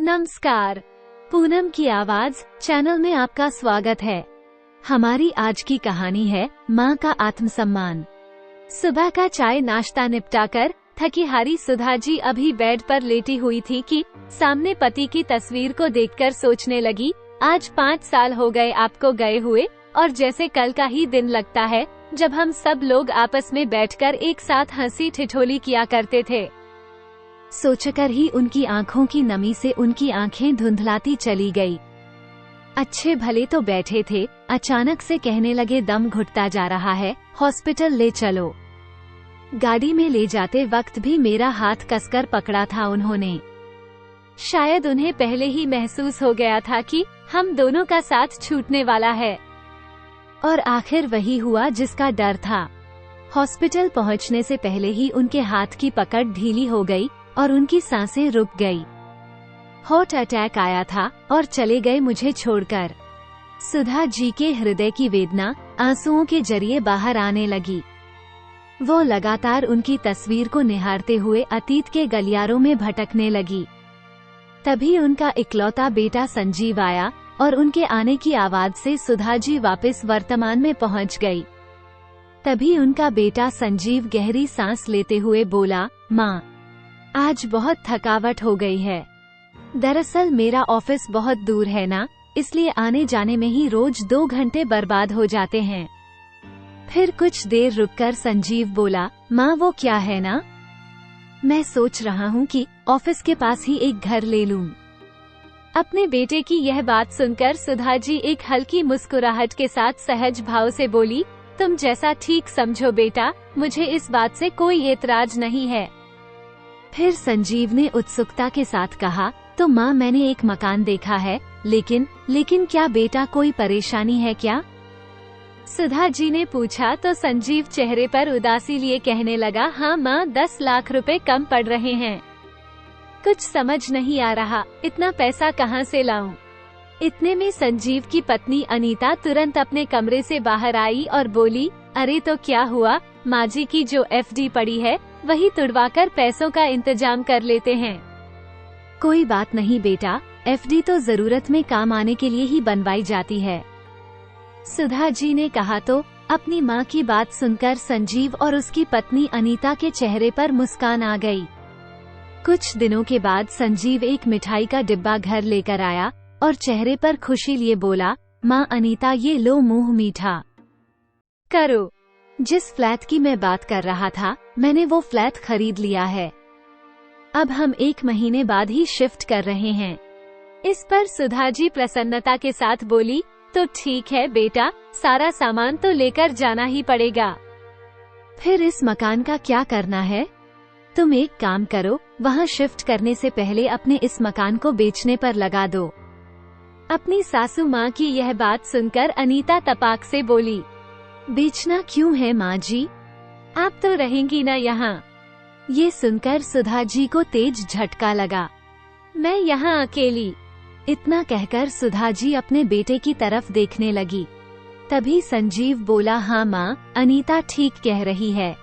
नमस्कार, पूनम की आवाज चैनल में आपका स्वागत है। हमारी आज की कहानी है माँ का आत्मसम्मान। सुबह का चाय नाश्ता निपटाकर थकी हारी सुधा जी अभी बेड पर लेटी हुई थी कि सामने पति की तस्वीर को देखकर सोचने लगी, आज 5 साल हो गए आपको गए हुए और जैसे कल का ही दिन लगता है जब हम सब लोग आपस में बैठकर एक साथ हंसी ठिठोली किया करते थे। सोचकर ही उनकी आंखों की नमी से उनकी आंखें धुंधलाती चली गई। अच्छे भले तो बैठे थे, अचानक से कहने लगे दम घुटता जा रहा है, हॉस्पिटल ले चलो। गाड़ी में ले जाते वक्त भी मेरा हाथ कसकर पकड़ा था उन्होंने। शायद उन्हें पहले ही महसूस हो गया था कि हम दोनों का साथ छूटने वाला है। और आखिर वही हुआ जिसका डर था। हॉस्पिटल पहुंचने से पहले ही उनके हाथ की पकड़ ढीली हो गई और उनकी सांसें रुक गई। हार्ट अटैक आया था और चले गए मुझे छोड़कर। सुधा जी के हृदय की वेदना आंसुओं के जरिए बाहर आने लगी। वो लगातार उनकी तस्वीर को निहारते हुए अतीत के गलियारों में भटकने लगी। तभी उनका इकलौता बेटा संजीव आया और उनके आने की आवाज से सुधा जी वापस वर्तमान में पहुंच गई। तभी उनका बेटा संजीव गहरी सांस लेते हुए बोला, माँ, आज बहुत थकावट हो गई है। दरअसल मेरा ऑफिस बहुत दूर है ना, इसलिए आने जाने में ही रोज 2 घंटे बर्बाद हो जाते हैं। फिर कुछ देर रुककर संजीव बोला, माँ वो क्या है ना, मैं सोच रहा हूँ कि ऑफिस के पास ही एक घर ले लूँ। अपने बेटे की यह बात सुनकर सुधा जी एक हल्की मुस्कुराहट के साथ सहज भाव से बोली, तुम जैसा ठीक समझो बेटा, मुझे इस बात से कोई एतराज नहीं है। फिर संजीव ने उत्सुकता के साथ कहा, तो माँ मैंने एक मकान देखा है, लेकिन क्या बेटा कोई परेशानी है क्या? सुधा जी ने पूछा तो संजीव चेहरे पर उदासी लिए कहने लगा, हाँ माँ, 10 लाख रुपए कम पड़ रहे हैं। कुछ समझ नहीं आ रहा, इतना पैसा कहाँ से लाऊं? इतने में संजीव की पत्नी अनीता तुरंत अपने कमरे से बाहर आई और बोली, अरे तो क्या हुआ, माँ जी की जो एफडी पड़ी है वही तुड़वाकर पैसों का इंतजाम कर लेते हैं। कोई बात नहीं बेटा, एफडी तो जरूरत में काम आने के लिए ही बनवाई जाती है, सुधा जी ने कहा। तो अपनी माँ की बात सुनकर संजीव और उसकी पत्नी अनीता के चेहरे पर मुस्कान आ गई। कुछ दिनों के बाद संजीव एक मिठाई का डिब्बा घर लेकर आया और चेहरे पर खुशी लिए बोला, माँ अनीता ये लो मुंह मीठा करो। जिस फ्लैट की मैं बात कर रहा था, मैंने वो फ्लैट खरीद लिया है। अब हम 1 महीने बाद ही शिफ्ट कर रहे हैं। इस पर सुधा जी प्रसन्नता के साथ बोली, तो ठीक है बेटा, सारा सामान तो लेकर जाना ही पड़ेगा। फिर इस मकान का क्या करना है? तुम एक काम करो, वहाँ शिफ्ट करने से पहले अपने इस मकान को बेचने पर लगा दो। अपनी सासू माँ की यह बात सुनकर अनीता तपाक से बोली, बेचना क्यों है माँ जी, आप तो रहेंगी ना यहाँ। ये सुनकर सुधा जी को तेज झटका लगा, मैं यहाँ अकेली। इतना कहकर सुधा जी अपने बेटे की तरफ देखने लगी। तभी संजीव बोला, हाँ माँ, अनीता ठीक कह रही है।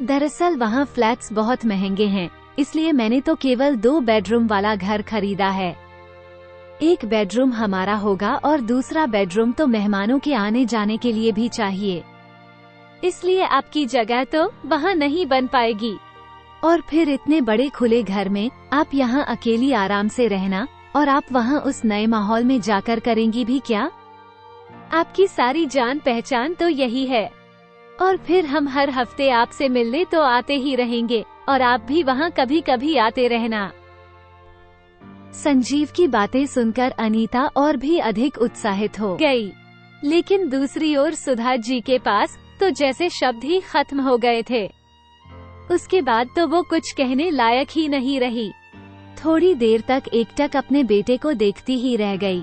दरअसल वहाँ फ्लैट्स बहुत महंगे हैं, इसलिए मैंने तो केवल 2 बेडरूम वाला घर खरीदा है। एक बेडरूम हमारा होगा और दूसरा बेडरूम तो मेहमानों के आने जाने के लिए भी चाहिए, इसलिए आपकी जगह तो वहाँ नहीं बन पाएगी। और फिर इतने बड़े खुले घर में आप यहाँ अकेली आराम से रहना, और आप वहाँ उस नए माहौल में जाकर करेंगी भी क्या? आपकी सारी जान पहचान तो यही है, और फिर हम हर हफ्ते आपसे मिलने तो आते ही रहेंगे, और आप भी वहाँ कभी कभी आते रहना। संजीव की बातें सुनकर अनीता और भी अधिक उत्साहित हो गई, लेकिन दूसरी ओर सुधा जी के पास तो जैसे शब्द ही खत्म हो गए थे। उसके बाद तो वो कुछ कहने लायक ही नहीं रही। थोड़ी देर तक एकटक अपने बेटे को देखती ही रह गई।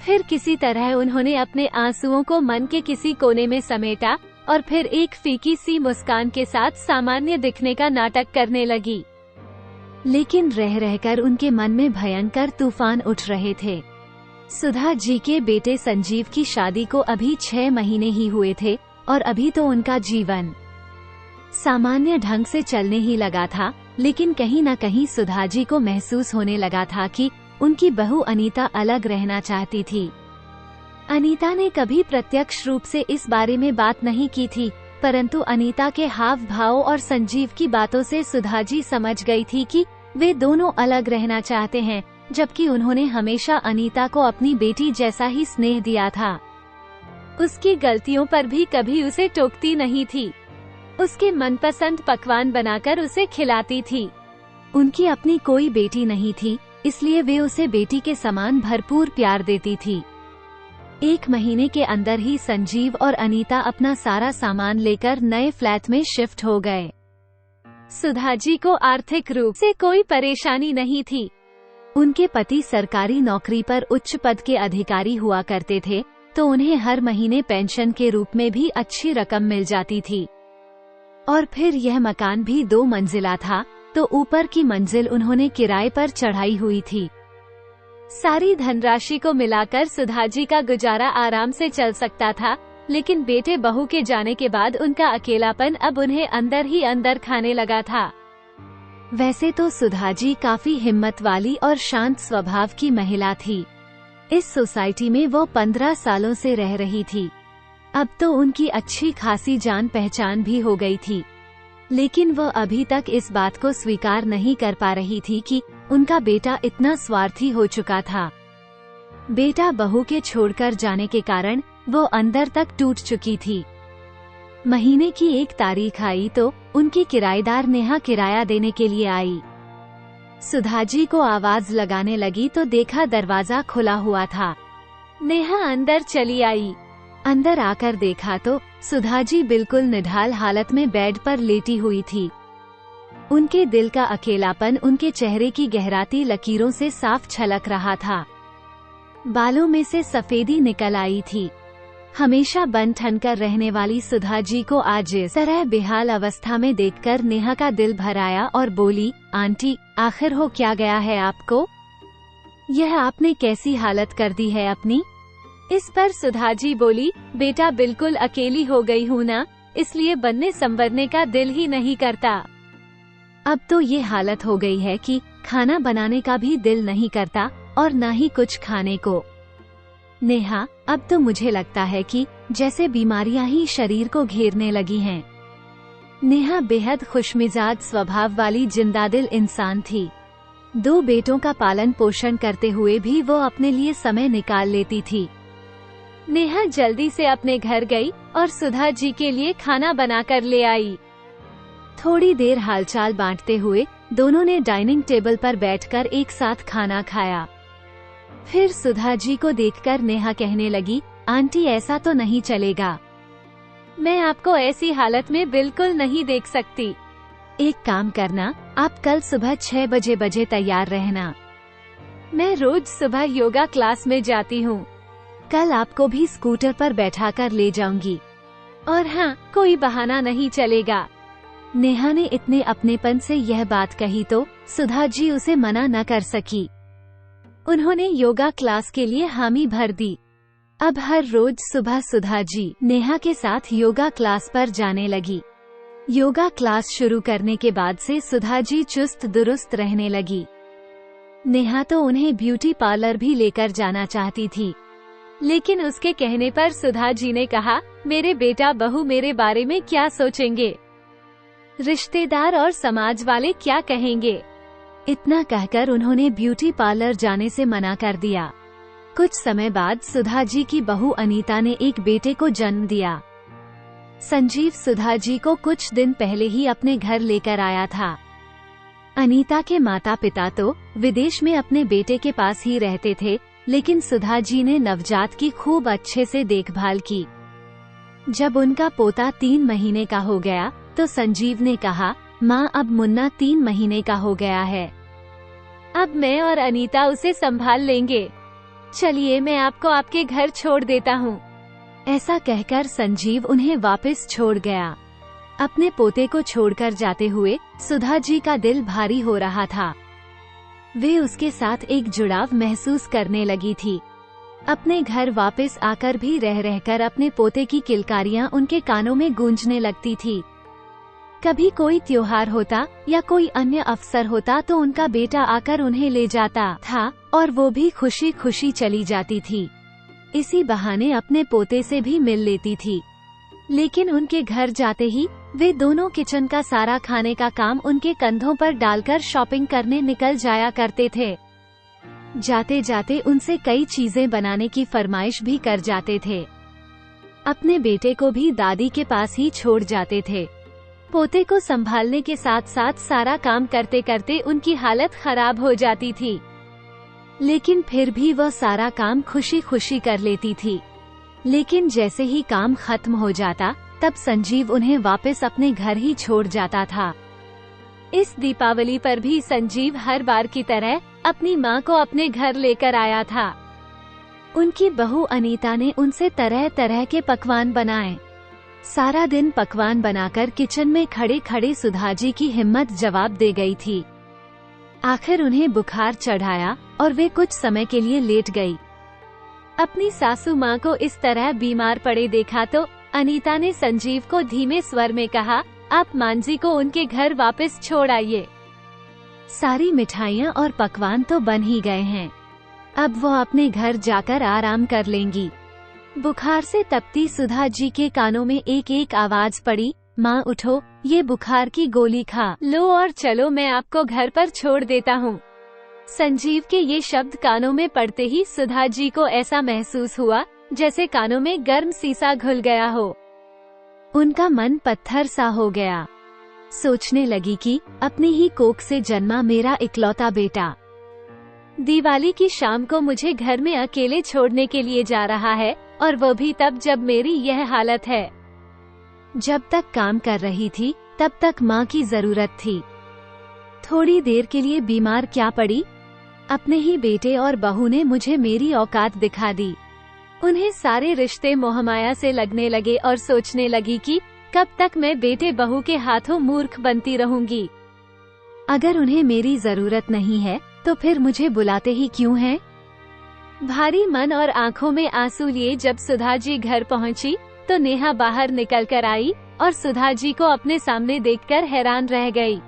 फिर किसी तरह उन्होंने अपने आंसुओं को मन के किसी कोने में समेटा और फिर एक फीकी सी मुस्कान के साथ सामान्य दिखने का नाटक करने लगी। लेकिन रह रहकर उनके मन में भयंकर तूफान उठ रहे थे। सुधा जी के बेटे संजीव की शादी को अभी 6 महीने ही हुए थे और अभी तो उनका जीवन सामान्य ढंग से चलने ही लगा था, लेकिन कहीं न कहीं सुधा जी को महसूस होने लगा था कि उनकी बहू अनीता अलग रहना चाहती थी। अनीता ने कभी प्रत्यक्ष रूप से इस बारे में बात नहीं की थी, परंतु अनीता के हाव भाव और संजीव की बातों से सुधाजी समझ गई थी कि वे दोनों अलग रहना चाहते हैं, जबकि उन्होंने हमेशा अनीता को अपनी बेटी जैसा ही स्नेह दिया था। उसकी गलतियों पर भी कभी उसे टोकती नहीं थी। उसके मनपसंद पकवान बनाकर उसे खिलाती थी। उनकी अपनी कोई बेटी नहीं थी, इसलिए वे उसे बेटी के समान भरपूर प्यार देती थी। 1 महीने के अंदर ही संजीव और अनीता अपना सारा सामान लेकर नए फ्लैट में शिफ्ट हो गए। सुधाजी को आर्थिक रूप से कोई परेशानी नहीं थी। उनके पति सरकारी नौकरी पर उच्च पद के अधिकारी हुआ करते थे, तो उन्हें हर महीने पेंशन के रूप में भी अच्छी रकम मिल जाती थी। और फिर यह मकान भी 2 मंजिला था, तो ऊपर की मंजिल उन्होंने किराए पर चढ़ाई हुई थी। सारी धनराशि को मिलाकर सुधाजी का गुजारा आराम से चल सकता था, लेकिन बेटे बहू के जाने के बाद उनका अकेलापन अब उन्हें अंदर ही अंदर खाने लगा था। वैसे तो सुधाजी काफी हिम्मत वाली और शांत स्वभाव की महिला थी। इस सोसाइटी में वो 15 सालों से रह रही थी। अब तो उनकी अच्छी खासी जान पहचान भी हो गई थी, लेकिन वह अभी तक इस बात को स्वीकार नहीं कर पा रही थी कि उनका बेटा इतना स्वार्थी हो चुका था। बेटा बहू के छोड़कर जाने के कारण वो अंदर तक टूट चुकी थी। महीने की 1 तारीख आई तो उनकी किराएदार नेहा किराया देने के लिए आई। सुधाजी को आवाज लगाने लगी तो देखा दरवाजा खुला हुआ था। नेहा अंदर चली आई। अंदर आकर देखा तो सुधाजी बिल्कुल निढाल हालत में बेड पर लेटी हुई थी। उनके दिल का अकेलापन उनके चेहरे की गहराती लकीरों से साफ झलक रहा था। बालों में से सफेदी निकल आई थी। हमेशा बन ठन कर रहने वाली सुधाजी को आज इस तरह बेहाल अवस्था में देखकर नेहा का दिल भर आया और बोली, आंटी, आखिर हो क्या गया है आपको? यह आपने कैसी हालत कर दी है अपनी? इस पर सुधाजी बोली, बेटा बिल्कुल अकेली हो गई हूँ ना, इसलिए बनने संवरने का दिल ही नहीं करता। अब तो ये हालत हो गई है कि खाना बनाने का भी दिल नहीं करता और ना ही कुछ खाने को। नेहा, अब तो मुझे लगता है कि जैसे बीमारियां ही शरीर को घेरने लगी हैं। नेहा बेहद खुशमिजाज स्वभाव वाली जिंदादिल इंसान थी। 2 बेटों का पालन पोषण करते हुए भी वो अपने लिए समय निकाल लेती थी। नेहा जल्दी से अपने घर गई और सुधा जी के लिए खाना बनाकर ले आई। थोड़ी देर हालचाल बांटते हुए दोनों ने डाइनिंग टेबल पर बैठकर एक साथ खाना खाया। फिर सुधा जी को देखकर नेहा कहने लगी, आंटी ऐसा तो नहीं चलेगा। मैं आपको ऐसी हालत में बिल्कुल नहीं देख सकती। एक काम करना, आप कल सुबह 6 बजे तैयार रहना। मैं रोज सुबह योगा क्लास में जाती हूँ। कल आपको भी स्कूटर पर बैठाकर ले जाऊंगी। और हाँ, कोई बहाना नहीं चलेगा। नेहा ने इतने अपनेपन से यह बात कही तो सुधा जी उसे मना न कर सकी। उन्होंने योगा क्लास के लिए हामी भर दी। अब हर रोज सुबह सुधा जी नेहा के साथ योगा क्लास पर जाने लगी। योगा क्लास शुरू करने के बाद से सुधा जी चुस्त दुरुस्त रहने लगी। नेहा तो उन्हें ब्यूटी पार्लर भी लेकर जाना चाहती थी, लेकिन उसके कहने पर सुधा जी ने कहा, मेरे बेटा बहू मेरे बारे में क्या सोचेंगे, रिश्तेदार और समाज वाले क्या कहेंगे। इतना कहकर उन्होंने ब्यूटी पार्लर जाने से मना कर दिया। कुछ समय बाद सुधा जी की बहू अनीता ने एक बेटे को जन्म दिया। संजीव सुधा जी को कुछ दिन पहले ही अपने घर लेकर आया था। अनीता के माता पिता तो विदेश में अपने बेटे के पास ही रहते थे, लेकिन सुधा जी ने नवजात की खूब अच्छे से देखभाल की। जब उनका पोता 3 महीने का हो गया तो संजीव ने कहा, माँ अब मुन्ना 3 महीने का हो गया है, अब मैं और अनीता उसे संभाल लेंगे। चलिए मैं आपको आपके घर छोड़ देता हूँ। ऐसा कहकर संजीव उन्हें वापस छोड़ गया। अपने पोते को छोड़कर जाते हुए सुधा जी का दिल भारी हो रहा था। वे उसके साथ एक जुड़ाव महसूस करने लगी थी। अपने घर वापस आकर भी रह रहकर अपने पोते की किलकारियां उनके कानों में गूंजने लगती थी। कभी कोई त्योहार होता या कोई अन्य अवसर होता तो उनका बेटा आकर उन्हें ले जाता था और वो भी खुशी खुशी चली जाती थी। इसी बहाने अपने पोते से भी मिल लेती थी। लेकिन उनके घर जाते ही वे दोनों किचन का सारा खाने का काम उनके कंधों पर डालकर शॉपिंग करने निकल जाया करते थे। जाते जाते उनसे कई चीजें बनाने की फरमाइश भी कर जाते थे। अपने बेटे को भी दादी के पास ही छोड़ जाते थे। पोते को संभालने के साथ साथ सारा काम करते करते उनकी हालत खराब हो जाती थी, लेकिन फिर भी वह सारा काम खुशी खुशी कर लेती थी। लेकिन जैसे ही काम खत्म हो जाता तब संजीव उन्हें वापस अपने घर ही छोड़ जाता था। इस दीपावली पर भी संजीव हर बार की तरह अपनी मां को अपने घर लेकर आया था। उनकी बहू अनीता ने उनसे तरह तरह के पकवान बनाए। सारा दिन पकवान बनाकर किचन में खड़े खड़े सुधाजी की हिम्मत जवाब दे गई थी। आखिर उन्हें बुखार चढ़ाया और वे कुछ समय के लिए लेट गई। अपनी सासू माँ को इस तरह बीमार पड़े देखा तो अनीता ने संजीव को धीमे स्वर में कहा, आप मांझी को उनके घर वापस छोड़ आइए। सारी मिठाइयाँ और पकवान तो बन ही गए हैं, अब वो अपने घर जाकर आराम कर लेंगी। बुखार से तपती सुधा जी के कानों में एक एक आवाज पड़ी, माँ उठो, ये बुखार की गोली खा लो और चलो, मैं आपको घर पर छोड़ देता हूँ। संजीव के ये शब्द कानों में पड़ते ही सुधा जी को ऐसा महसूस हुआ जैसे कानों में गर्म सीसा घुल गया हो। उनका मन पत्थर सा हो गया। सोचने लगी कि अपनी ही कोख से जन्मा मेरा इकलौता बेटा दिवाली की शाम को मुझे घर में अकेले छोड़ने के लिए जा रहा है, और वो भी तब जब मेरी यह हालत है। जब तक काम कर रही थी तब तक माँ की जरूरत थी। थोड़ी देर के लिए बीमार क्या पड़ी, अपने ही बेटे और बहू ने मुझे मेरी औकात दिखा दी। उन्हें सारे रिश्ते मोहमाया से लगने लगे और सोचने लगी कि कब तक मैं बेटे बहू के हाथों मूर्ख बनती रहूंगी। अगर उन्हें मेरी जरूरत नहीं है तो फिर मुझे बुलाते ही क्यों हैं? भारी मन और आंखों में आंसू लिए जब सुधा जी घर पहुंची तो नेहा बाहर निकल कर आई और सुधा जी को अपने सामने देखकर हैरान रह गई।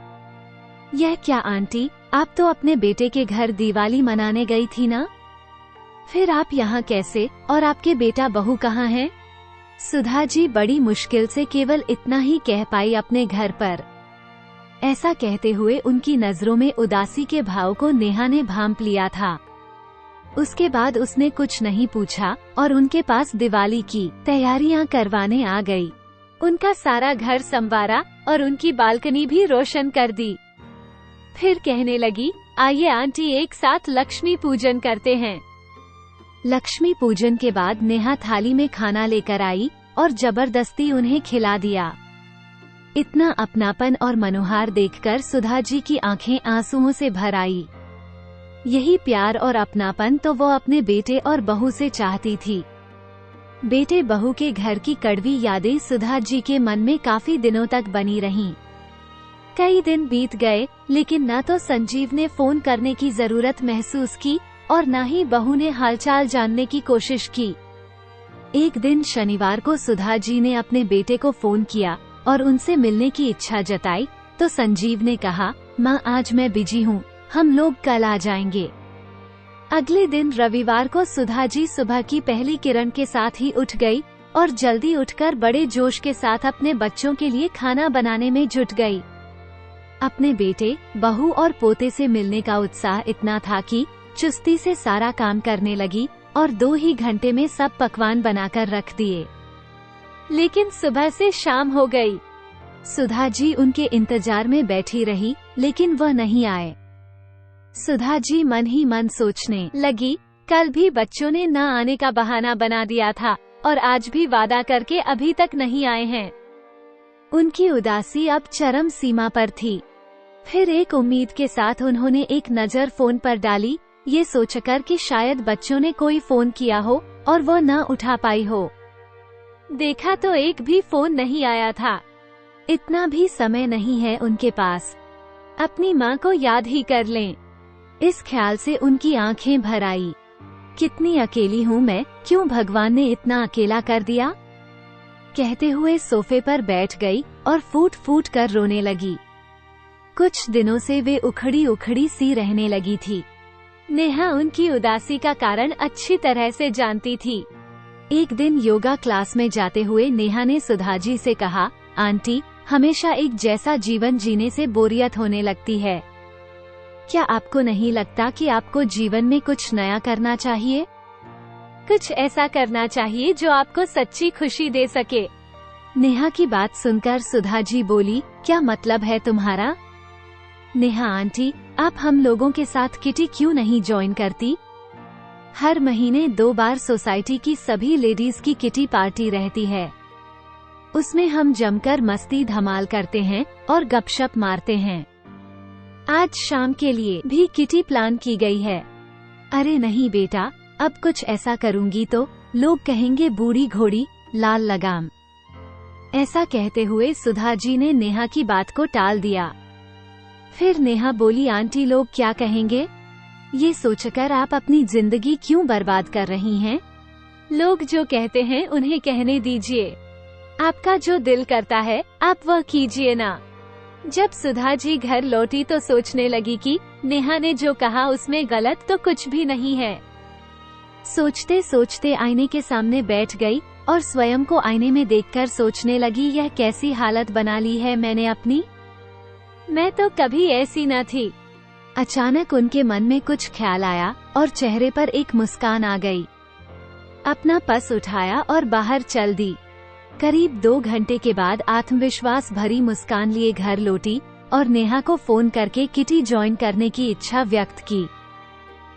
यह क्या आंटी, आप तो अपने बेटे के घर दिवाली मनाने गई थी ना, फिर आप यहाँ कैसे, और आपके बेटा बहू कहाँ हैं? सुधा जी बड़ी मुश्किल से केवल इतना ही कह पाई अपने घर पर। ऐसा कहते हुए उनकी नजरों में उदासी के भाव को नेहा ने भांप लिया था। उसके बाद उसने कुछ नहीं पूछा और उनके पास दिवाली की तैयारियां करवाने आ गई। उनका सारा घर संवारा और उनकी बालकनी भी रोशन कर दी। फिर कहने लगी, आइए आंटी एक साथ लक्ष्मी पूजन करते हैं। लक्ष्मी पूजन के बाद नेहा थाली में खाना लेकर आई और जबरदस्ती उन्हें खिला दिया। इतना अपनापन और मनोहार देखकर सुधा जी की आंखें आंसुओं से भर आई। यही प्यार और अपनापन तो वो अपने बेटे और बहू से चाहती थी। बेटे बहू के घर की कड़वी यादें सुधा जी के मन में काफी दिनों तक बनी रहीं। कई दिन बीत गए लेकिन न तो संजीव ने फोन करने की जरूरत महसूस की और न ही बहू ने हालचाल जानने की कोशिश की। एक दिन शनिवार को सुधा जी ने अपने बेटे को फोन किया और उनसे मिलने की इच्छा जताई तो संजीव ने कहा, माँ आज मैं बिजी हूँ, हम लोग कल आ जाएंगे। अगले दिन रविवार को सुधा जी सुबह की पहली किरण के साथ ही उठ गई और जल्दी उठकर बड़े जोश के साथ अपने बच्चों के लिए खाना बनाने में जुट गई। अपने बेटे, बहू और पोते से मिलने का उत्साह इतना था कि चुस्ती से सारा काम करने लगी और 2 ही घंटे में सब पकवान बनाकर रख दिए। लेकिन सुबह से शाम हो गई। सुधा जी उनके इंतजार में बैठी रही लेकिन वह नहीं आए। सुधा जी मन ही मन सोचने लगी, कल भी बच्चों ने न आने का बहाना बना दिया था और आज भी वादा करके अभी तक नहीं आए हैं। उनकी उदासी अब चरम सीमा पर थी। फिर एक उम्मीद के साथ उन्होंने एक नजर फोन पर डाली, ये सोचकर कि शायद बच्चों ने कोई फोन किया हो और वो न उठा पाई हो। देखा तो एक भी फोन नहीं आया था। इतना भी समय नहीं है उनके पास, अपनी माँ को याद ही कर लें। इस ख्याल से उनकी आंखें भर आई। कितनी अकेली हूँ मैं, क्यों भगवान ने इतना अकेला कर दिया? कहते हुए सोफे पर बैठ गई और फूट फूट कर रोने लगी। कुछ दिनों से वे उखड़ी उखड़ी सी रहने लगी थी। नेहा उनकी उदासी का कारण अच्छी तरह से जानती थी। एक दिन योगा क्लास में जाते हुए नेहा ने सुधाजी से कहा, आंटी, हमेशा एक जैसा जीवन जीने से बोरियत होने लगती है। क्या आपको नहीं लगता कि आपको जीवन में कुछ नया करना चाहिए? कुछ ऐसा करना चाहिए जो आपको सच्ची खुशी दे सके। नेहा की बात सुनकर सुधाजी बोली, क्या मतलब है तुम्हारा? नेहा आंटी, आप हम लोगों के साथ किटी क्यों नहीं ज्वाइन करती? हर महीने 2 बार सोसाइटी की सभी लेडीज की किटी पार्टी रहती है। उसमें हम जमकर मस्ती धमाल करते हैं और गपशप मारते हैं। आज शाम के लिए भी किटी प्लान की गई है। अरे नहीं बेटा, अब कुछ ऐसा करूंगी तो लोग कहेंगे बूढ़ी घोड़ी लाल लगाम। ऐसा कहते हुए सुधाजी ने नेहा की बात को टाल दिया। फिर नेहा बोली, आंटी, लोग क्या कहेंगे? ये सोचकर आप अपनी जिंदगी क्यों बर्बाद कर रही हैं? लोग जो कहते हैं उन्हें कहने दीजिए। आपका जो दिल करता है आप वह कीजिए ना। जब सुधाजी घर लौटी तो सोचने लगी कि नेहा ने जो कहा उसमें गलत तो कुछ भी नहीं है। सोचते सोचते आईने के सामने बैठ गई और स्वयं को आईने में देखकर सोचने लगी, यह कैसी हालत बना ली है मैंने अपनी। मैं तो कभी ऐसी न थी। अचानक उनके मन में कुछ ख्याल आया और चेहरे पर एक मुस्कान आ गई। अपना पर्स उठाया और बाहर चल दी। करीब 2 घंटे के बाद आत्मविश्वास भरी मुस्कान लिए घर लौटी और नेहा को फोन करके किटी ज्वाइन करने की इच्छा व्यक्त की।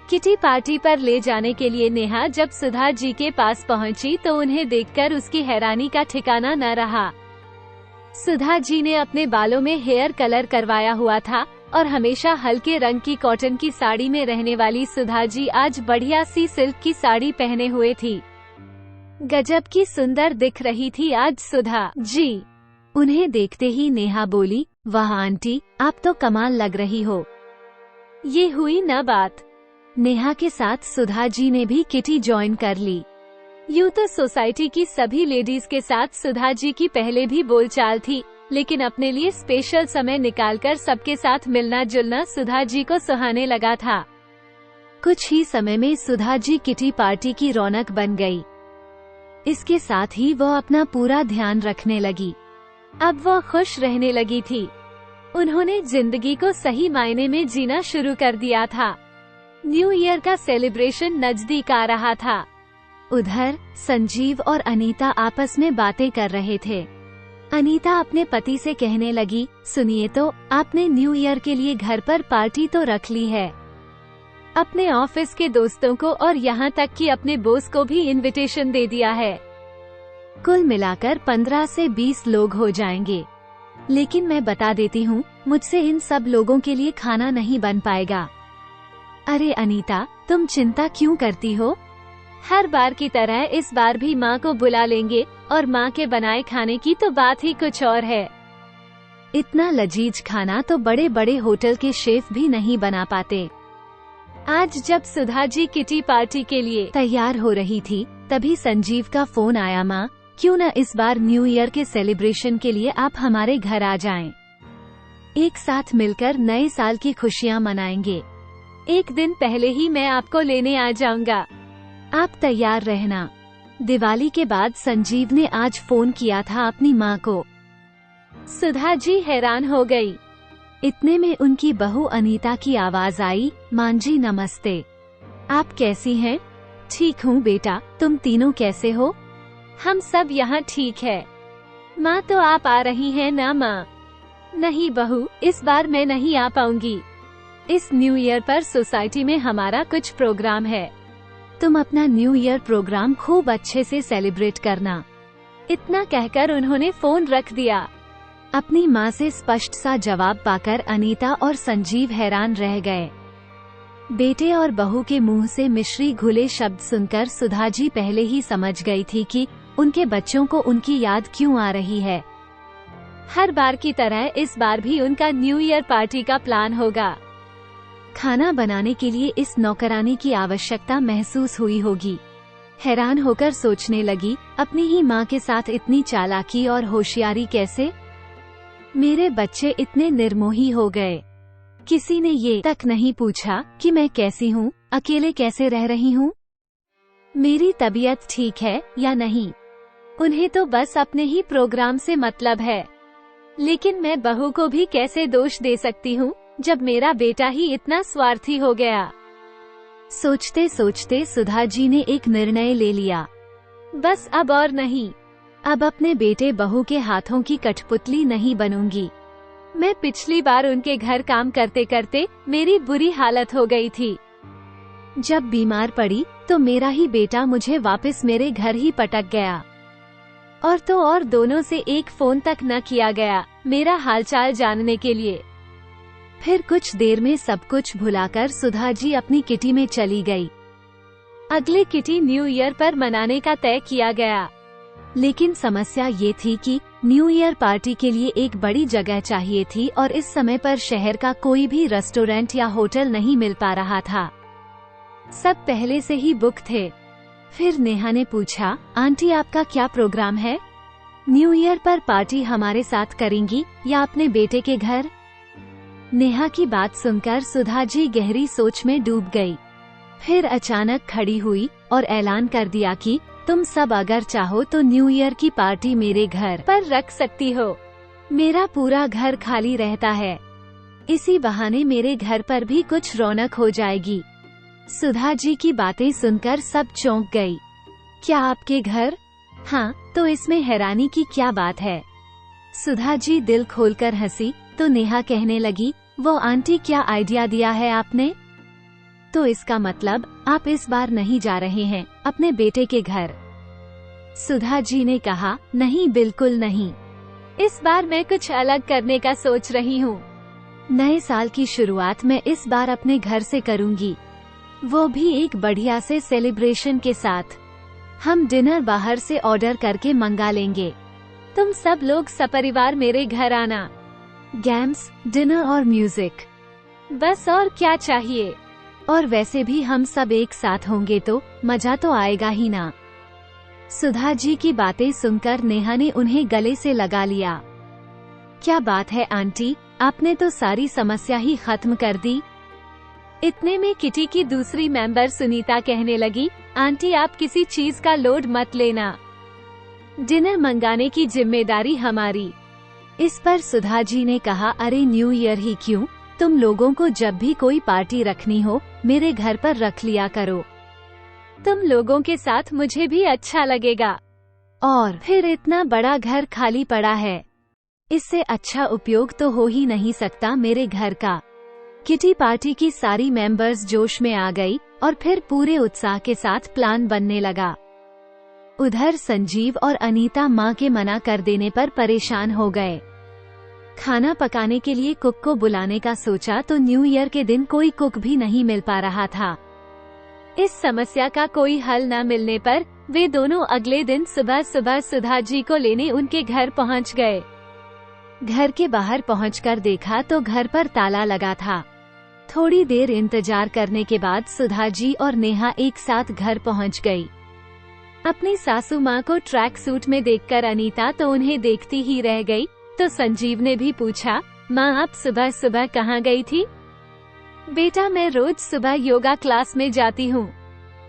किटी पार्टी पर ले जाने के लिए नेहा जब सुधाजी के पास पहुंची तो उन्हें देखकर उसकी हैरानी का ठिकाना न रहा। सुधाजी ने अपने बालों में हेयर कलर करवाया हुआ था और हमेशा हल्के रंग की कॉटन की साड़ी में रहने वाली सुधाजी आज बढ़िया सी सिल्क की साड़ी पहने हुए थी। गजब की सुंदर दिख रही थी आज सुधा जी। उन्हें देखते ही नेहा बोली, वाह आंटी, आप तो कमाल लग रही हो। ये हुई न बात। नेहा के साथ सुधा जी ने भी किटी ज्वाइन कर ली। यूँ तो सोसाइटी की सभी लेडीज के साथ सुधा जी की पहले भी बोलचाल थी, लेकिन अपने लिए स्पेशल समय निकालकर सबके साथ मिलना जुलना सुधा जी को सुहाने लगा था। कुछ ही समय में सुधा जी किटी पार्टी की रौनक बन गई। इसके साथ ही वह अपना पूरा ध्यान रखने लगी। अब वह खुश रहने लगी थी। उन्होंने जिंदगी को सही मायने में जीना शुरू कर दिया था। न्यू ईयर का सेलिब्रेशन नजदीक आ रहा था। उधर संजीव और अनीता आपस में बातें कर रहे थे। अनीता अपने पति से कहने लगी, सुनिए तो, आपने न्यू ईयर के लिए घर पर पार्टी तो रख ली है। अपने ऑफिस के दोस्तों को और यहाँ तक कि अपने बॉस को भी इनविटेशन दे दिया है। कुल मिलाकर 15 से 20 लोग हो जाएंगे। लेकिन मैं बता देती हूँ, मुझसे इन सब लोगों के लिए खाना नहीं बन पाएगा। अरे अनीता, तुम चिंता क्यों करती हो? हर बार की तरह इस बार भी माँ को बुला लेंगे और माँ के बनाए खाने की तो बात ही कुछ और है। इतना लजीज खाना तो बड़े बड़े होटल के शेफ भी नहीं बना पाते। आज जब सुधा जी किटी पार्टी के लिए तैयार हो रही थी, तभी संजीव का फोन आया, माँ, क्यों न इस बार न्यू ईयर के सेलिब्रेशन के लिए आप हमारे घर आ जाएं। एक साथ मिलकर नए साल की खुशियाँ मनाएंगे। एक दिन पहले ही मैं आपको लेने आ जाऊंगा, आप तैयार रहना। दिवाली के बाद संजीव ने आज फोन किया था अपनी माँ को। सुधा जी हैरान हो गई। इतने में उनकी बहू अनीता की आवाज आई, माँ जी नमस्ते, आप कैसी हैं? ठीक हूँ बेटा, तुम तीनों कैसे हो? हम सब यहाँ ठीक है। माँ तो आप आ रही हैं ना? माँ, नहीं बहू, इस बार मैं नहीं आ पाऊंगी। इस न्यू ईयर पर सोसाइटी में हमारा कुछ प्रोग्राम है। तुम अपना न्यू ईयर प्रोग्राम खूब अच्छे से सेलिब्रेट करना। इतना कहकर उन्होंने फोन रख दिया। अपनी माँ से स्पष्ट सा जवाब पाकर अनीता और संजीव हैरान रह गए। बेटे और बहू के मुंह से मिश्री घुले शब्द सुनकर सुधा जी पहले ही समझ गई थी कि उनके बच्चों को उनकी याद क्यों आ रही है। हर बार की तरह इस बार भी उनका न्यू ईयर पार्टी का प्लान होगा। खाना बनाने के लिए इस नौकरानी की आवश्यकता महसूस हुई होगी। हैरान होकर सोचने लगी, अपनी ही माँ के साथ इतनी चालाकी और होशियारी कैसे? मेरे बच्चे इतने निर्मोही हो गए। किसी ने ये तक नहीं पूछा कि मैं कैसी हूँ, अकेले कैसे रह रही हूँ, मेरी तबीयत ठीक है या नहीं। उन्हें तो बस अपने ही प्रोग्राम से मतलब है। लेकिन मैं बहू को भी कैसे दोष दे सकती हूँ जब मेरा बेटा ही इतना स्वार्थी हो गया। सोचते सोचते सुधा जी ने एक निर्णय ले लिया। बस अब और नहीं, अब अपने बेटे बहू के हाथों की कठपुतली नहीं बनूंगी। मैं पिछली बार उनके घर काम करते करते मेरी बुरी हालत हो गई थी। जब बीमार पड़ी तो मेरा ही बेटा मुझे वापस मेरे घर ही पटक गया। और तो और दोनों से एक फोन तक न किया गया मेरा हालचाल जानने के लिए। फिर कुछ देर में सब कुछ भुलाकर सुधा जी अपनी किटी में चली गई। अगले किटी न्यू ईयर पर मनाने का तय किया गया। लेकिन समस्या ये थी कि न्यू ईयर पार्टी के लिए एक बड़ी जगह चाहिए थी और इस समय पर शहर का कोई भी रेस्टोरेंट या होटल नहीं मिल पा रहा था। सब पहले से ही बुक थे। फिर नेहा ने पूछा, आंटी आपका क्या प्रोग्राम है? न्यू ईयर पर पार्टी हमारे साथ करेंगी या अपने बेटे के घर? नेहा की बात सुनकर सुधा जी गहरी सोच में डूब गई। फिर अचानक खड़ी हुई और ऐलान कर दिया कि तुम सब अगर चाहो तो न्यू ईयर की पार्टी मेरे घर पर रख सकती हो। मेरा पूरा घर खाली रहता है, इसी बहाने मेरे घर पर भी कुछ रौनक हो जाएगी। सुधा जी की बातें सुनकर सब चौंक गई। क्या आपके घर? हाँ, तो इसमें हैरानी की क्या बात है? सुधा जी दिल खोलकर हंसी तो नेहा कहने लगी, वो आंटी क्या आइडिया दिया है आपने? तो इसका मतलब आप इस बार नहीं जा रहे हैं अपने बेटे के घर? सुधा जी ने कहा, नहीं, बिल्कुल नहीं। इस बार मैं कुछ अलग करने का सोच रही हूँ। नए साल की शुरुआत मैं इस बार अपने घर से करूँगी, वो भी एक बढ़िया से सेलिब्रेशन के साथ। हम डिनर बाहर से ऑर्डर करके मंगा लेंगे। तुम सब लोग सपरिवार मेरे घर आना। गेम्स, डिनर और म्यूजिक, बस और क्या चाहिए? और वैसे भी हम सब एक साथ होंगे तो मजा तो आएगा ही ना। सुधा जी की बातें सुनकर नेहा ने उन्हें गले से लगा लिया। क्या बात है आंटी, आपने तो सारी समस्या ही खत्म कर दी। इतने में किटी की दूसरी मेंबर सुनीता कहने लगी, आंटी आप किसी चीज का लोड मत लेना, डिनर मंगाने की जिम्मेदारी हमारी। इस पर सुधा जी ने कहा, अरे न्यू ईयर ही क्यों, तुम लोगों को जब भी कोई पार्टी रखनी हो मेरे घर पर रख लिया करो। तुम लोगों के साथ मुझे भी अच्छा लगेगा। और फिर इतना बड़ा घर खाली पड़ा है, इससे अच्छा उपयोग तो हो ही नहीं सकता मेरे घर का। किटी पार्टी की सारी मेंबर्स जोश में आ गई और फिर पूरे उत्साह के साथ प्लान बनने लगा। उधर संजीव और अनीता मां के मना कर देने पर परेशान हो गए। खाना पकाने के लिए कुक को बुलाने का सोचा तो न्यू ईयर के दिन कोई कुक भी नहीं मिल पा रहा था। इस समस्या का कोई हल न मिलने पर वे दोनों अगले दिन सुबह सुबह सुधा जी को लेने उनके घर पहुंच गए। घर के बाहर पहुंचकर देखा तो घर पर ताला लगा था। थोड़ी देर इंतजार करने के बाद सुधा जी और नेहा एक साथ घर पहुंच गई। अपनी सासू माँ को ट्रैक सूट में देखकर अनीता तो उन्हें देखती ही रह गई। तो संजीव ने भी पूछा, माँ आप सुबह सुबह कहाँ गई थी? बेटा मैं रोज सुबह योगा क्लास में जाती हूँ,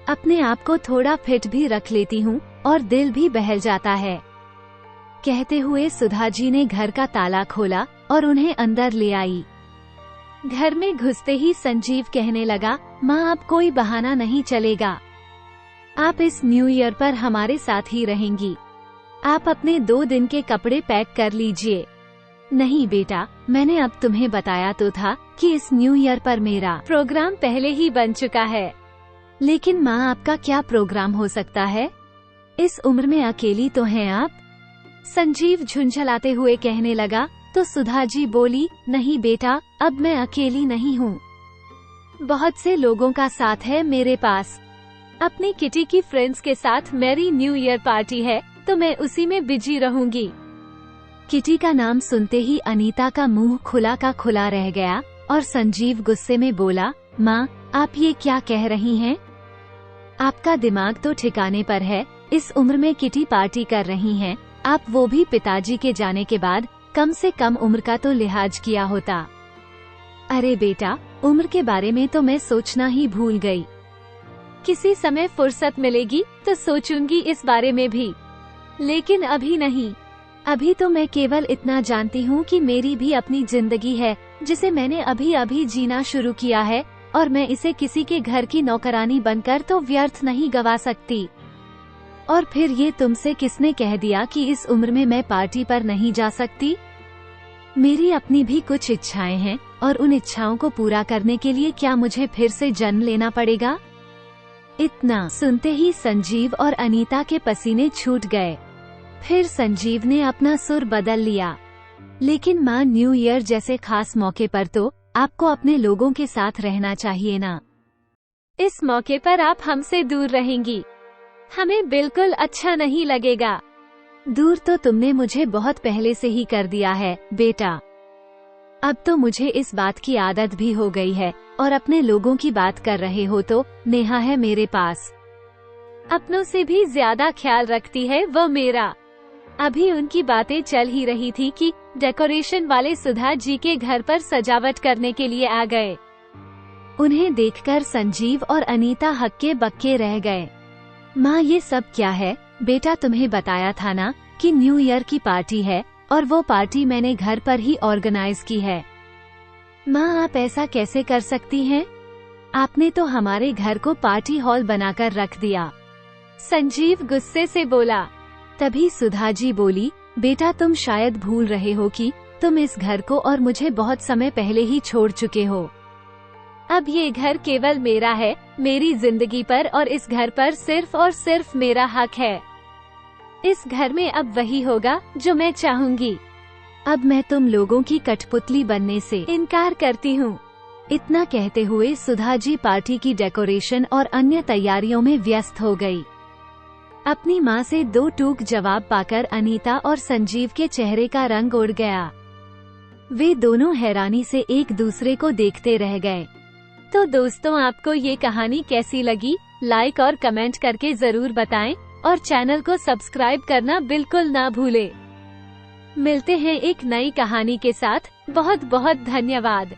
अपने आप को थोड़ा फिट भी रख लेती हूँ और दिल भी बहल जाता है। कहते हुए सुधा जी ने घर का ताला खोला और उन्हें अंदर ले आई। घर में घुसते ही संजीव कहने लगा, माँ अब कोई बहाना नहीं चलेगा, आप इस न्यू ईयर पर हमारे साथ ही रहेंगी। आप अपने 2 दिन के कपड़े पैक कर लीजिए। नहीं बेटा, मैंने अब तुम्हें बताया तो था कि इस न्यू ईयर पर मेरा प्रोग्राम पहले ही बन चुका है। लेकिन माँ आपका क्या प्रोग्राम हो सकता है? इस उम्र में अकेली तो हैं आप। संजीव झुंझलाते हुए कहने लगा। तो सुधा जी बोली, नहीं बेटा, अब मैं अकेली नहीं हूँ, बहुत से लोगों का साथ है मेरे पास। अपनी किटी की फ्रेंड्स के साथ मेरी न्यू ईयर पार्टी है तो मैं उसी में बिजी रहूंगी। किटी का नाम सुनते ही अनीता का मुंह खुला का खुला रह गया और संजीव गुस्से में बोला, माँ आप ये क्या कह रही हैं? आपका दिमाग तो ठिकाने पर है। इस उम्र में किटी पार्टी कर रही हैं आप, वो भी पिताजी के जाने के बाद। कम से कम उम्र का तो लिहाज किया होता। अरे बेटा, उम्र के बारे में तो मैं सोचना ही भूल गई। किसी समय फुर्सत मिलेगी तो सोचूंगी इस बारे में भी, लेकिन अभी नहीं। अभी तो मैं केवल इतना जानती हूँ कि मेरी भी अपनी जिंदगी है, जिसे मैंने अभी अभी जीना शुरू किया है, और मैं इसे किसी के घर की नौकरानी बनकर तो व्यर्थ नहीं गवा सकती। और फिर ये तुमसे किसने कह दिया कि इस उम्र में मैं पार्टी पर नहीं जा सकती? मेरी अपनी भी कुछ इच्छाएं हैं, और उन इच्छाओं को पूरा करने के लिए क्या मुझे फिर से जन्म लेना पड़ेगा? इतना सुनते ही संजीव और अनीता के पसीने छूट गए। फिर संजीव ने अपना सुर बदल लिया। लेकिन माँ, न्यू ईयर जैसे खास मौके पर तो आपको अपने लोगों के साथ रहना चाहिए ना। इस मौके पर आप हमसे दूर रहेंगी, हमें बिल्कुल अच्छा नहीं लगेगा। दूर तो तुमने मुझे बहुत पहले से ही कर दिया है बेटा। अब तो मुझे इस बात की आदत भी हो गई है, और अपने लोगों की बात कर रहे हो तो नेहा है मेरे पास। अपनों से भी ज्यादा ख्याल रखती है वो मेरा। अभी उनकी बातें चल ही रही थी कि डेकोरेशन वाले सुधा जी के घर पर सजावट करने के लिए आ गए। उन्हें देखकर संजीव और अनीता हक्के बक्के रह गए। माँ, ये सब क्या है? बेटा, तुम्हें बताया था ना कि न्यू ईयर की पार्टी है, और वो पार्टी मैंने घर पर ही ऑर्गेनाइज की है। माँ, आप ऐसा कैसे कर सकती हैं? आपने तो हमारे घर को पार्टी हॉल बनाकर रख दिया। संजीव गुस्से से बोला। तभी सुधा जी बोली, बेटा, तुम शायद भूल रहे हो कि तुम इस घर को और मुझे बहुत समय पहले ही छोड़ चुके हो। अब ये घर केवल मेरा है, मेरी जिंदगी पर और इस घर पर सिर्फ और सिर्फ मेरा हक है। इस घर में अब वही होगा जो मैं चाहूंगी। अब मैं तुम लोगों की कठपुतली बनने से इनकार करती हूँ। इतना कहते हुए सुधा जी पार्टी की डेकोरेशन और अन्य तैयारियों में व्यस्त हो गई। अपनी माँ से दो टूक जवाब पाकर अनीता और संजीव के चेहरे का रंग उड़ गया। वे दोनों हैरानी से एक दूसरे को देखते रह गए। तो दोस्तों, आपको ये कहानी कैसी लगी? लाइक और कमेंट करके जरूर बताएं, और चैनल को सब्सक्राइब करना बिल्कुल ना भूलें। मिलते हैं एक नई कहानी के साथ। बहुत बहुत धन्यवाद।